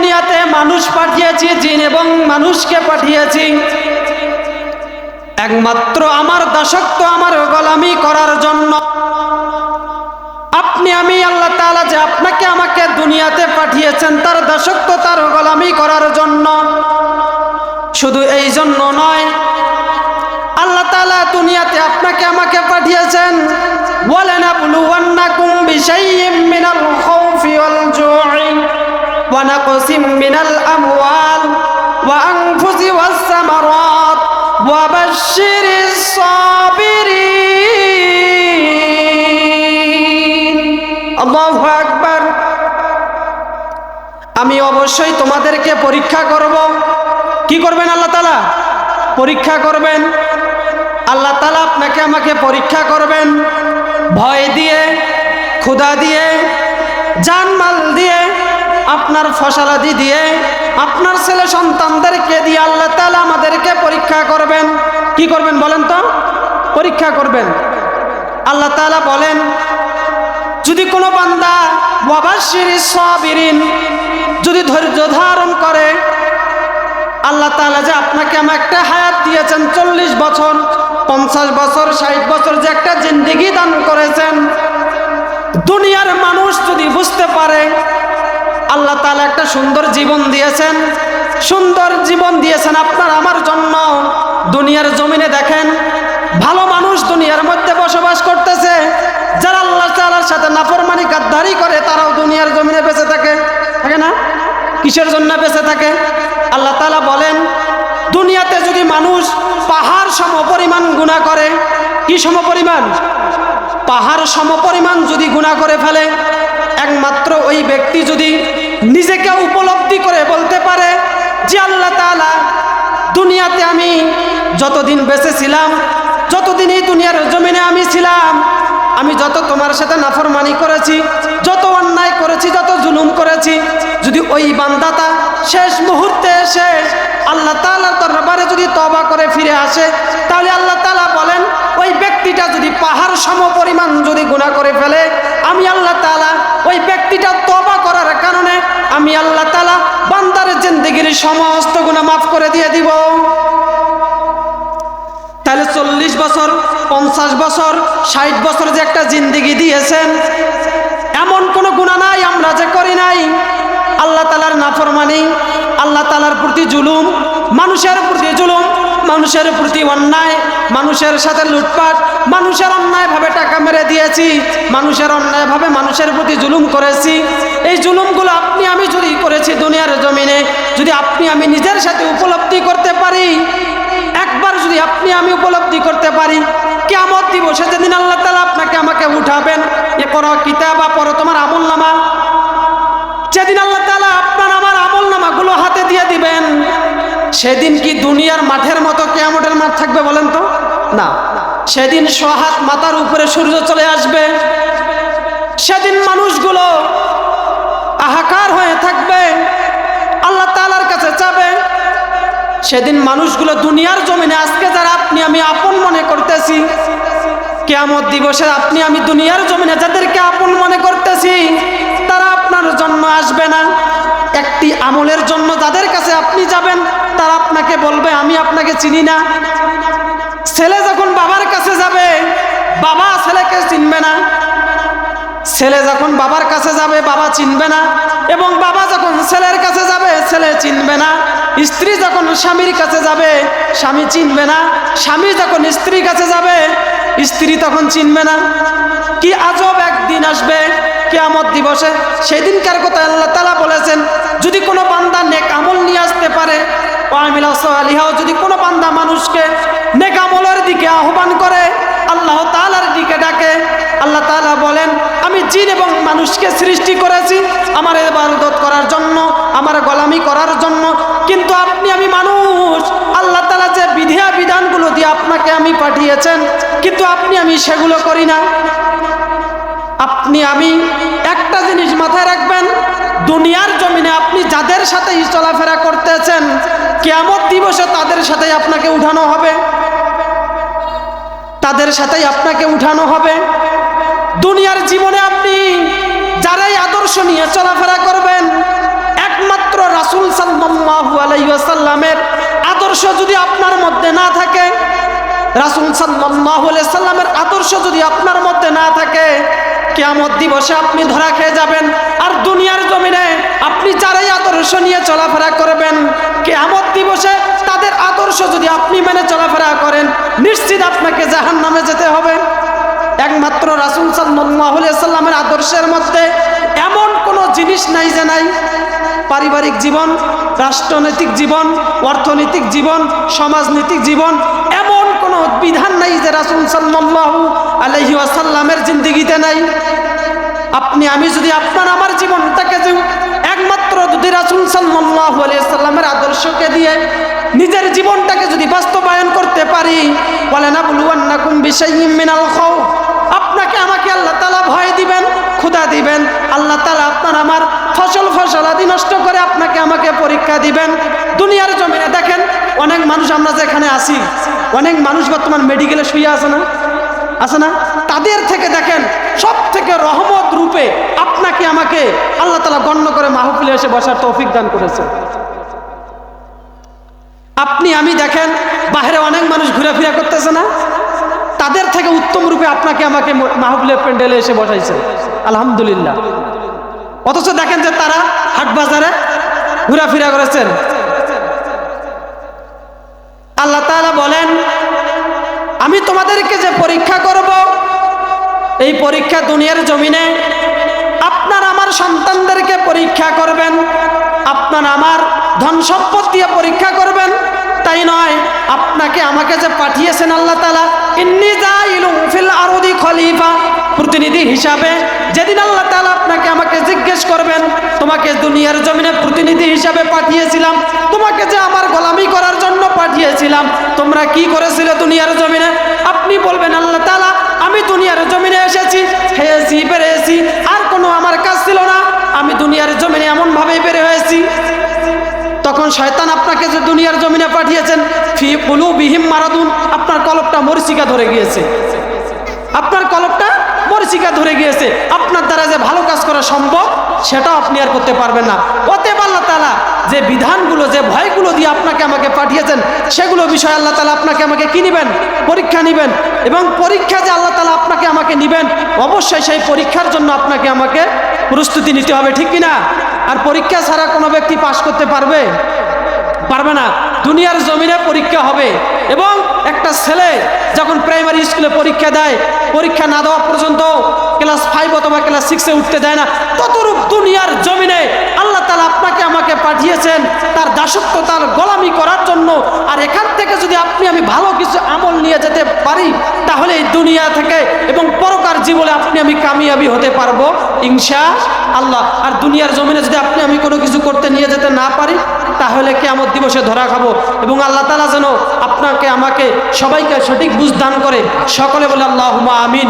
দুনিয়াতে মানুষ পাঠিয়েছি, জিন এবং মানুষকে পাঠিয়েছি একমাত্র আমার দাসত্ব, আমার গোলামি করার জন্য। আপনি আমি আল্লাহ তাআলা যে আপনাকে আমাকে দুনিয়াতে পাঠিয়েছেন তার দাসত্ব, তার গোলামি করার জন্য। শুধু এই জন্য নয়, আল্লাহ তাআলা দুনিয়াতে আপনাকে আমাকে পাঠিয়েছেন ওয়ালানাবলুওয়ান্নাকুম বিশাইইম মিনাল খাউফি ওয়াল জু'i ওয়া নাকসিম মিনাল আমওয়াল ওয়া আনফুসি ওয়াস সামারাত ওয়া বাশশিরিস সাবিরিন। আল্লাহু আকবার। আমি অবশ্যই তোমাদেরকে পরীক্ষা করব। কি করবেন আল্লাহ তাআলা? পরীক্ষা করবেন। আল্লাহ তাআলা আপনাকে আমাকে পরীক্ষা করবেন ভয় দিয়ে, ক্ষুধা দিয়ে, জানমাল দিয়ে, আপনার ফসলাদি দিয়ে, আপনার ছেলে সন্তানদেরকে দিয়ে আল্লাহ তাআলা আমাদেরকে পরীক্ষা করবেন। কি করবেন বলেন তো? পরীক্ষা করবেন। আল্লাহ তাআলা বলেন, যদি কোনো বান্দা ওয়াবাশশিরিস সাবিরিন, যদি ধৈর্য ধারণ করে, আল্লাহ তাআলা যে আপনাকে আমার একটা হায়াত দিয়েছেন 40 বছর, 50 বছর, 60 বছর যে একটা জিন্দেগি দান করেছেন, দুনিয়ার মানুষ যদি বুঝতে পারে আল্লাহ তাআলা একটা সুন্দর জীবন দিয়েছেন, সুন্দর জীবন দিয়েছেন আপনার আমার জন্য। দুনিয়ার জমিনে দেখেন ভালো মানুষ দুনিয়ার মধ্যে বসবাস করতেছে, যারা আল্লাহ তাআলার সাথে নাফরমানি গাদ্দারি করে তারাও দুনিয়ার জমিনে বেঁচে থাকে না? কিসের জন্য বেঁচে থাকে? আল্লাহ তাআলা বলেন, দুনিয়াতে যদি মানুষ পাহাড় সমপরিমাণ গুনাহ করে, কি সমপরিমাণ? পাহাড় সমপরিমাণ যদি গুনাহ করে ফেলে, একমাত্র ওই ব্যক্তি যদি নিজেকে উপলব্ধি করে বলতে পারে যে আল্লাহ তাআলা দুনিয়াতে আমি যতদিন বেঁচে ছিলাম, যতদিন এই দুনিয়ার জমিনে আমি ছিলাম, আমি যত তোমার সাথে নাফরমানি করেছি, যত অন্যায় করেছি, যত জুলুম করেছি, যদি ওই বান্দাটা শেষ মুহূর্তে এসে আল্লাহ তাআলার দরবারে যদি তওবা করে ফিরে আসে, তাহলে আল্লাহ তাআলা বলেন ওই ব্যক্তিটা যদি পাহাড় সমপরিমাণ যদি গুনাহ করে ফেলে, আমি আল্লাহ তাআলা ওই ব্যক্তিটা তওবা করার কারণে আমি আল্লাহ তাআলা বান্দার জিন্দেগির সমস্ত গুনাহ মাফ করে দিয়ে দিব। তাহলে 40 বছর, 50 বছর, 60 বছর যে একটা জিন্দেগি দিয়েছেন, এমন কোনো গুনাহ নাই আমরা যে করি নাই। আল্লাহ তাআলার নাফরমানি, আল্লাহ তাআলার প্রতি জুলুম, মানুষের প্রতি জুলুম, মানুষের প্রতি অন্যায়, মানুষের সাথে লুটপাট, মানুষের অন্যায়ভাবে টাকা মেরে দিয়েছি, মানুষের অন্যায়ভাবে মানুষের প্রতি জুলুম করেছি। এই জুলুমগুলো আপনি আমি যদি করেছি দুনিয়ার জমিনে, যদি আপনি আমি নিজের সাথে উপলব্ধি করতে পারি, একবার যদি আপনি আমি উপলব্ধি করতে পারি, কিয়ামত দিবসে যেদিন আল্লাহ তাআলা আপনাকে আমাকে উঠাবেন, এ পড়ো কিতাবা, পড়ো তোমার আমলনামা, যেদিন আল্লাহ তাআলা আপনার আমার আমলনামাগুলো হাতে দিয়ে দিবেন, সেদিন কি দুনিয়ার মাঠের মতো কিয়ামতের মাঠ থাকবে বলেন তো? না। সেদিন সোহাত মাথার উপরে সূর্য চলে আসবে, সেদিন মানুষগুলো হাহাকার হয়ে থাকবে, আল্লাহ তাআলার কাছে যাবে। সেদিন মানুষগুলো দুনিয়ার জমিনে আজকে যারা আপনি আমি আপন মনে করতেছি, কিয়ামত দিবসে আপনি আমি দুনিয়ার জমিনে যাদেরকে আপন মনে করতেছি, তারা আপনার জন্য আসবে না। একটি আমলের জন্য যাদের কাছে আপনি যাবেন, তারা আপনাকে বলবে আমি আপনাকে চিনি না। ছেলে যখন বাবার কাছে যাবে, বাবা ছেলেকে চিনবে না। ছেলে যখন বাবার কাছে যাবে, বাবা চিনবে না। এবং বাবা যখন ছেলের কাছে যাবে, ছেলে চিনবে না। স্ত্রী যখন স্বামীর কাছে যাবে, স্বামী চিনবে না। স্বামী যখন স্ত্রীর কাছে যাবে, স্ত্রী তখন চিনবে না। কি আজব একদিন আসবে কিয়ামত দিবসে। সেদিনকার কথা আল্লাহ তাআলা বলেছেন, যদি কোনো বান্দা নেক আমল নিয়ে আসতে পারে, ওয়ামিলা সালিহা, যদি কোনো বান্দা মানুষকে নেক আমলের দিকে আহ্বান করে, আল্লাহ তাআলার দিকে ডাকে, আল্লাহ তাআলা বলেন আমি জিন এবং মানুষকে সৃষ্টি করেছি আমার ইবাদত করার জন্য, আমার গোলামি করার জন্য, কিন্তু আপনি আমি মানুষ, আল্লাহ তাআলা যে বিধানগুলো দিয়ে আপনাকে আমি পাঠিয়েছেন, কিন্তু আপনি আমি সেগুলো করি না। আপনি আমি একটা জিনিস মাথায় রাখবেন, দুনিয়ার জমিনে আপনি যাদের সাথে চলাফেরা করতেছেন, কিয়ামত দিবসে তাদের সাথেই আপনাকে উঠানো হবে, তাদের সাথেই আপনাকে উঠানো হবে। দুনিয়ার জীবনে আপনি যারাই আদর্শ নিয়ে চলাফেরা করবেন, একমাত্র মধ্যে না থাকে, রাসূল সাল্লাল্লাহু আলাইহি সাল্লামের আদর্শ যদি আপনার মধ্যে না থাকে, কিয়ামত দিবসে আপনি ধরা খেয়ে যাবেন। আর দুনিয়ার জমিনে আপনি যারাই আদর্শ নিয়ে চলাফেরা করবেন, কিয়ামত দিবসে তাদের আদর্শ যদি আপনি মেনে চলাফেরা করেন, নিশ্চিত আপনাকে জাহান্নামে যেতে হবে। একমাত্র রাসূল সাল্লাল্লাহু আলাইহি সাল্লামের আদর্শের মধ্যে এমন কোনো জিনিস নাই যে নাই। পারিবারিক জীবন, রাষ্ট্রনৈতিক জীবন, অর্থনৈতিক জীবন, সমাজনৈতিক জীবন, এমন কোনো বিধান নাই যে রাসূল সাল্লাল্লাহু আলাইহি ওয়াসাল্লামের জিন্দেগিতে নাই। আপনি আমি যদি আপনার আমার জীবনটাকে যে একমাত্র যদি রাসূল সাল্লাল্লাহু আলাইহি ওয়াসাল্লামের আদর্শকে দিয়ে নিজের জীবনটাকে যদি বাস্তবায়ন করতে পারি, ওয়ালানাবলুওয়ান্নাকুম বিশাইইম মিনাল খাউফ, আপনাকে আমাকে আল্লাহ তাআলা ভয় দিবেন, ক্ষুধা দিবেন। আল্লাহ তাআলা আপনার আমার ফসলাদি নষ্ট করে আপনাকে আমাকে পরীক্ষা দিবেন। দুনিয়ার জমিনে দেখেন অনেক মানুষ, আমরা যেখানে আছি অনেক মানুষ বর্তমান মেডিকেলে শুয়ে আছে না, আছে না? তাদের থেকে দেখেন সব থেকে রহমত রূপে আপনাকে আমাকে আল্লাহ তাআলা গণ্য করে মাহফিলে এসে বসার তৌফিক দান করেছে। আপনি আমি দেখেন বাইরে অনেক মানুষ ঘুরেফিরা করতেছে না, তাদের থেকে উত্তম রূপে আপনাকে আমাকে মাহফিলের প্যান্ডেলে এসে বসাইছে, আলহামদুলিল্লাহ। অথচ দেখেন যে তারা হাট বাজারে ঘোরাফেরা করেছেন। আল্লাহ তাআলা বলেন, আমি তোমাদেরকে যে পরীক্ষা করব, এই পরীক্ষা দুনিয়ার জমিনে আপনার আমার সন্তানদেরকে পরীক্ষা করবেন, আপনার আমার ধন সম্পদ দিয়ে পরীক্ষা করবেন। তাই নয়, আপনাকে আমাকে যে পাঠিয়েছেন আল্লাহ তাআলা, ইন্নী জাইলুন ফিল আরদি খলিফা, প্রতিনিধি হিসাবে যেদিন আল্লাহ তাআলা আপনাকে আমাকে জিজ্ঞেস করবেন, তোমাকে দুনিয়ার জমিনে প্রতিনিধি হিসাবে পাঠিয়েছিলাম, তোমাকে যে আমার গোলামি করার জন্য পাঠিয়েছিলাম, তোমরা কি করেছিলে দুনিয়ার জমিনে? আপনি বলবেন, আল্লাহ তাআলা আমি দুনিয়ার জমিনে এসেছি, খেয়েছি, বেরিয়েছি, আর কোনো আমার কাজ ছিল না, আমি দুনিয়ার জমিনে এমনভাবেই বের হয়েছি। তখন শয়তান আপনাকে যে দুনিয়ার জমিনে পাঠিয়েছেন, ফি কুলুবিহিম মারাদুন, আপনার কলবটা মরিচিকা ধরে গিয়েছে, আপনার কলবটা মরিচিকা ধরে গিয়েছে। আপনার দ্বারা যে ভালো কাজ করা সম্ভব সেটাও আপনি আর করতে পারবেন না। অতএব আল্লাহ তাআলা যে বিধানগুলো, যে ভয়গুলো দিয়ে আপনাকে আমাকে পাঠিয়েছেন, সেগুলো বিষয়ে আল্লাহ তাআলা আপনাকে আমাকে কি নেবেন? পরীক্ষা নেবেন। এবং পরীক্ষা যে আল্লাহ তাআলা আপনাকে আমাকে নেবেন, অবশ্যই সেই পরীক্ষার জন্য আপনাকে আমাকে প্রস্তুতি নিতে হবে, ঠিক কিনা? আর পরীক্ষা ছাড়া কোনো ব্যক্তি পাশ করতে পারবে? পারবে না। দুনিয়ার জমিনে পরীক্ষা হবে। এবং একটা ছেলে যখন প্রাইমারি স্কুলে পরীক্ষা দেয়, পরীক্ষা না দেওয়া পর্যন্ত ক্লাস 5 অথবা ক্লাস 6-এ উঠতে দেয় না, ততরূপ দুনিয়ার জমিনে আল্লাহ তাআলা আপনাকে আমাকে পাঠিয়েছেন তার দাসত্ব, তার গোলামি করার জন্য। আর এখান থেকে যদি আপনি আমি ভালো কিছু আমল নিয়ে যেতে পারি, তাহলে এই দুনিয়া থেকে এবং পরকার জীবনে আপনি আমি কামিয়াবি হতে পারবো ইনশাআল্লাহ। আর দুনিয়ার জমিনে যদি আপনি আমি কোনো কিছু করতে নিয়ে যেতে না পারি, তাহলে কিয়ামত দিবসে ধরা খাবো। এবং আল্লাহ তাআলা যেন আপনাকে আমাকে সবাইকে সঠিক বুঝ দান করে। সকলে বলে আল্লাহুম্মা আমিন।